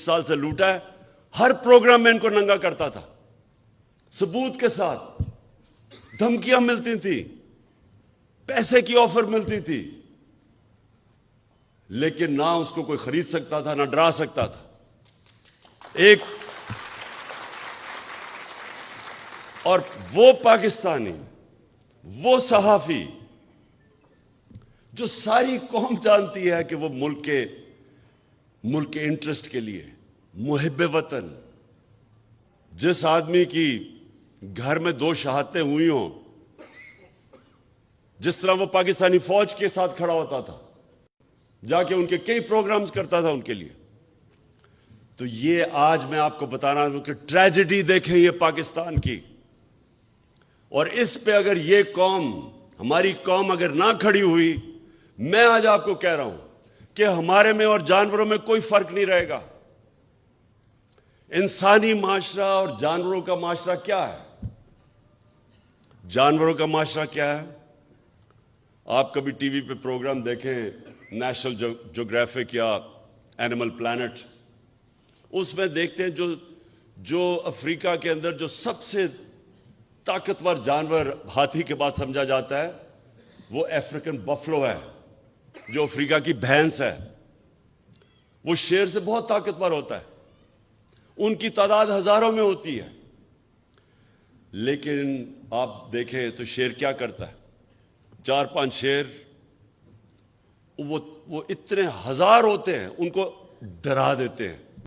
سال سے لوٹا ہے. ہر پروگرام میں ان کو ننگا کرتا تھا, ثبوت کے ساتھ. دھمکیاں ملتی تھیں, پیسے کی آفر ملتی تھی, لیکن نہ اس کو کوئی خرید سکتا تھا, نہ ڈرا سکتا تھا. ایک اور وہ پاکستانی, وہ صحافی جو ساری قوم جانتی ہے کہ وہ ملک کے انٹرسٹ کے لیے, محب وطن, جس آدمی کی گھر میں 2 شہادتیں ہوئی ہوں, جس طرح وہ پاکستانی فوج کے ساتھ کھڑا ہوتا تھا, جا کے ان کے کئی پروگرامز کرتا تھا ان کے لیے. تو یہ آج میں آپ کو بتانا ہوں کہ ٹریجڈی دیکھیں یہ پاکستان کی, اور اس پہ اگر یہ قوم, ہماری قوم اگر نہ کھڑی ہوئی, میں آج آپ کو کہہ رہا ہوں کہ ہمارے میں اور جانوروں میں کوئی فرق نہیں رہے گا. انسانی معاشرہ اور جانوروں کا معاشرہ کیا ہے؟ جانوروں کا معاشرہ کیا ہے؟ آپ کبھی ٹی وی پہ پروگرام دیکھیں, نیشنل جیوگرافک یا اینیمل پلانٹ, اس میں دیکھتے ہیں جو افریقہ کے اندر جو سب سے طاقتور جانور ہاتھی کے بعد سمجھا جاتا ہے, وہ افریقن بفلو ہے, جو افریقہ کی بھینس ہے. وہ شیر سے بہت طاقتور ہوتا ہے, ان کی تعداد ہزاروں میں ہوتی ہے. لیکن آپ دیکھیں تو شیر کیا کرتا ہے, 4-5 شیر, وہ اتنے ہزار ہوتے ہیں, ان کو ڈرا دیتے ہیں.